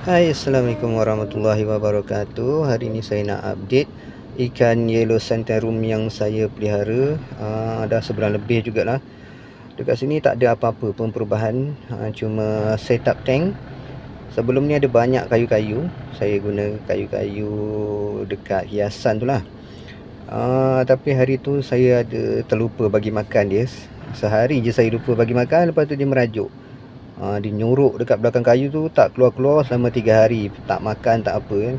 Hai, Assalamualaikum warahmatullahi wabarakatuh. Hari ini saya nak update ikan yellow santarum yang saya pelihara. Dah sebulan lebih jugalah. Dekat sini tak ada apa-apa pun perubahan, cuma set up tank. Sebelum ni ada banyak kayu-kayu. Saya guna kayu-kayu dekat hiasan tu lah. Tapi hari tu saya ada terlupa bagi makan dia. Sehari je saya lupa bagi makan, lepas tu dia merajuk. Dia nyorok dekat belakang kayu tu, tak keluar-keluar selama 3 hari. Tak makan, tak apa kan.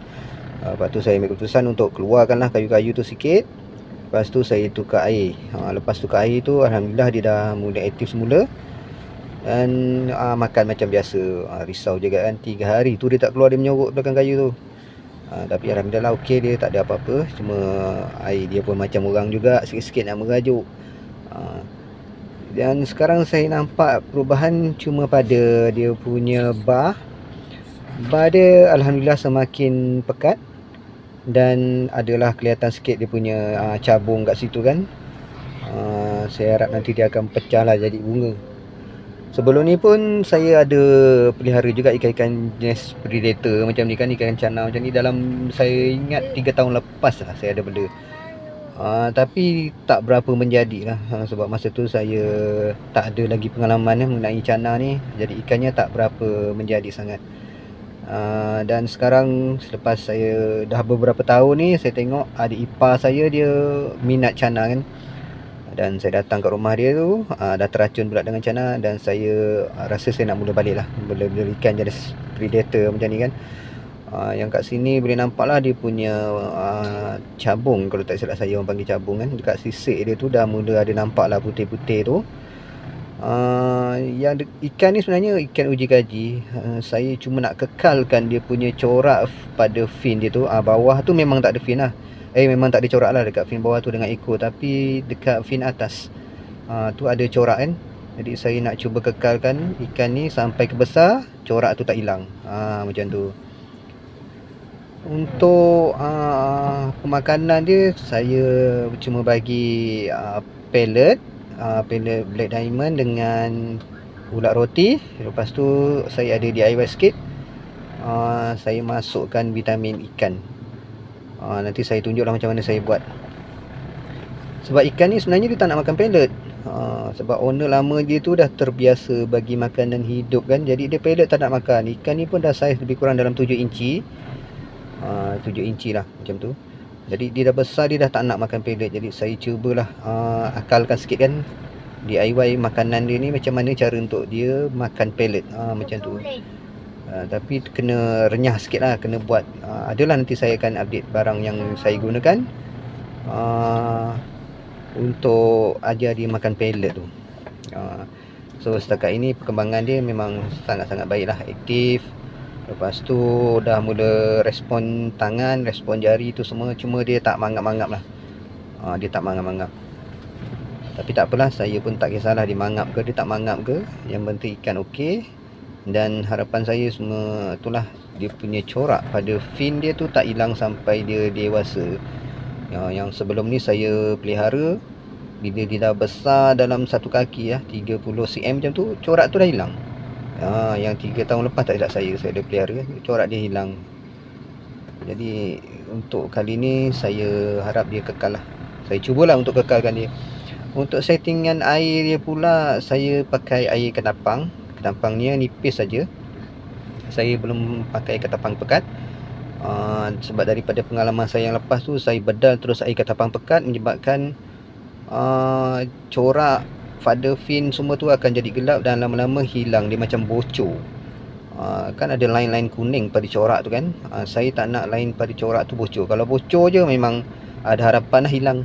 Lepas tu saya ambil keputusan untuk keluarkanlah kayu-kayu tu sikit. Lepas tu saya tukar air. Lepas tukar air tu, Alhamdulillah dia dah mula aktif semula. Dan makan macam biasa. Risau juga kan, 3 hari tu dia tak keluar, dia menyorok belakang kayu tu. Tapi Alhamdulillah okey, dia tak ada apa-apa. Cuma air dia pun macam orang juga, sikit-sikit nak merajuk. Dan sekarang saya nampak perubahan cuma pada dia punya bar. Bar dia Alhamdulillah semakin pekat. Dan adalah kelihatan sikit dia punya cabung kat situ kan. Saya harap nanti dia akan pecah lah jadi bunga. Sebelum ni pun saya ada pelihara juga ikan-ikan jenis predator macam ni kan, ikan cana macam ni. Dalam saya ingat 3 tahun lepas lah saya ada bela. Tapi tak berapa menjadi lah, sebab masa tu saya tak ada lagi pengalaman mengenai cana ni. Jadi ikannya tak berapa menjadi sangat. Dan sekarang selepas saya dah beberapa tahun ni, saya tengok adik ipar saya dia minat cana kan. Dan saya datang kat rumah dia tu, dah teracun pula dengan cana. Dan saya rasa saya nak mula balik lah, bela-bela ikan jenis predator macam ni kan. Yang kat sini boleh nampak lah dia punya cabung. Kalau tak silap saya orang panggil cabung kan. Dekat sisik dia tu dah mula ada nampak lah putih-putih tu. Yang ikan ni sebenarnya ikan uji kaji. Saya cuma nak kekalkan dia punya corak pada fin dia tu. Bawah tu memang tak ada fin lah. Memang tak ada corak lah dekat fin bawah tu dengan ekor. Tapi dekat fin atas tu ada corak kan. Jadi saya nak cuba kekalkan ikan ni sampai ke besar, corak tu tak hilang. Macam tu. Untuk pemakanan dia, saya cuma bagi pellet Black Diamond dengan ulat roti. Lepas tu saya ada DIY sikit. Saya masukkan vitamin ikan. Nanti saya tunjuklah macam mana saya buat. Sebab ikan ni sebenarnya dia tak nak makan pellet. Sebab owner lama dia tu dah terbiasa bagi makanan hidup kan. Jadi dia pellet tak nak makan. Ikan ni pun dah saiz lebih kurang dalam 7 inci. 7 inci lah macam tu. Jadi dia dah besar, dia dah tak nak makan pellet. Jadi saya cubalah akalkan sikit kan, DIY makanan dia ni macam mana cara untuk dia makan pellet. Macam tu. Tapi kena renyah sikit lah, kena buat. Adalah nanti saya akan update barang yang saya gunakan untuk ajar dia makan pellet tu. So setakat ini perkembangan dia memang sangat-sangat baik lah, aktif. Lepas tu dah mula respon tangan, respon jari tu semua. Cuma dia tak mangap-mangap lah. Dia tak mangap-mangap. Tapi tak apalah, saya pun tak kisahlah dia mangap ke dia tak mangap ke. Yang penting ikan okey. Dan harapan saya semua itulah, dia punya corak pada fin dia tu tak hilang sampai dia dewasa. Yang sebelum ni saya pelihara, bila dia dah besar dalam satu kaki 30 cm macam tu, corak tu dah hilang. Yang 3 tahun lepas tak silap saya ada pelihara, corak dia hilang. Jadi untuk kali ni saya harap dia kekal lah. Saya cubalah untuk kekalkan dia. Untuk settingan air dia pula, saya pakai air ketapang. Ketapangnya nipis saja. Saya belum pakai ketapang pekat. Sebab daripada pengalaman saya yang lepas tu, saya bedal terus air ketapang pekat, menyebabkan corak pada fin semua tu akan jadi gelap dan lama-lama hilang. Dia macam bocor. Kan ada line-line kuning pada corak tu kan. Saya tak nak line pada corak tu bocor. Kalau bocor je memang ada harapan lah hilang.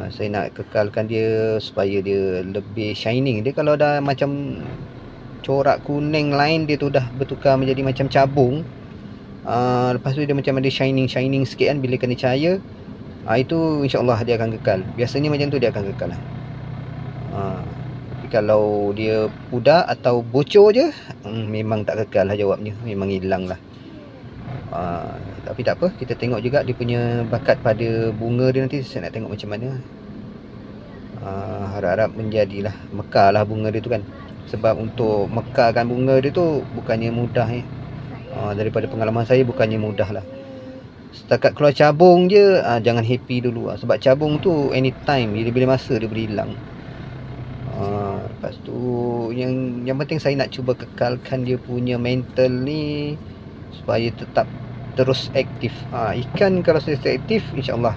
Saya nak kekalkan dia supaya dia lebih shining. Dia kalau dah macam corak kuning line dia tu dah bertukar menjadi macam cabung, lepas tu dia macam ada shining sikit kan bila kena cahaya, itu insyaAllah dia akan kekal. Biasanya macam tu dia akan kekal lah. Tapi kalau dia pudar atau bocor je, memang tak kekal lah jawabnya. Memang hilang lah. Tapi tak apa, kita tengok juga dia punya bakat pada bunga dia nanti. Saya nak tengok macam mana. Harap-harap menjadilah, mekar lah bunga dia tu kan. Sebab untuk mekarkan bunga dia tu bukannya mudah Daripada pengalaman saya bukannya mudah lah. Setakat keluar cabung je, jangan happy dulu lah. Sebab cabung tu anytime, bila-bila masa dia boleh hilang. Lepas tu yang penting saya nak cuba kekalkan dia punya mental ni supaya tetap terus aktif. Ikan kalau sudah aktif, insyaAllah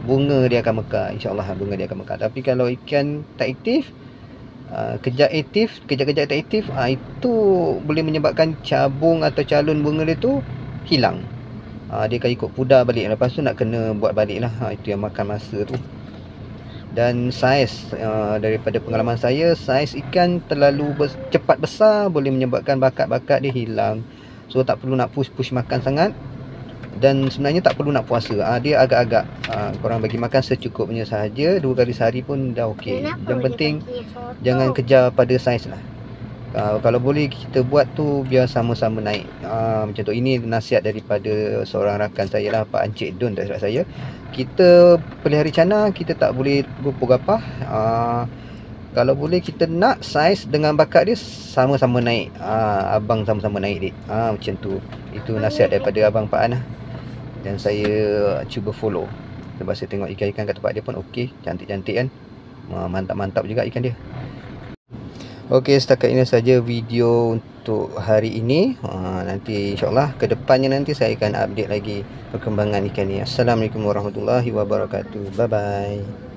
bunga dia akan mekar. InsyaAllah bunga dia akan mekar. Tapi kalau ikan tak aktif, kejap aktif, kejap-kejap tak aktif, itu boleh menyebabkan cabung atau calon bunga dia tu hilang. Dia akan ikut pudar balik. Lepas tu nak kena buat balik lah. Itu yang makan masa tu. Dan saiz, daripada pengalaman saya, saiz ikan terlalu cepat besar boleh menyebabkan bakat-bakat dia hilang. So tak perlu nak push makan sangat. Dan sebenarnya tak perlu nak puasa. Dia agak-agak korang bagi makan secukupnya sahaja. 2 kali sehari pun dah okey. Yang penting jangan kejar pada saiz lah. Kalau boleh kita buat tu biar sama-sama naik. Macam tu. Ini nasihat daripada seorang rakan saya lah, Pak Encik Dun, tak silap saya. Kita pelihara cana, kita tak boleh gupur-gapah. Kalau boleh kita nak saiz dengan bakat dia sama-sama naik. Abang sama-sama naik, dik. Macam tu. Itu nasihat daripada abang Pak An lah. Dan saya cuba follow. Sebab saya tengok ikan-ikan kat tempat dia pun okey, cantik-cantik kan. Mantap-mantap juga ikan dia. Okey, setakat ini saja video untuk hari ini. Nanti insyaAllah ke depannya nanti saya akan update lagi perkembangan ikan ni. Assalamualaikum warahmatullahi wabarakatuh. Bye bye.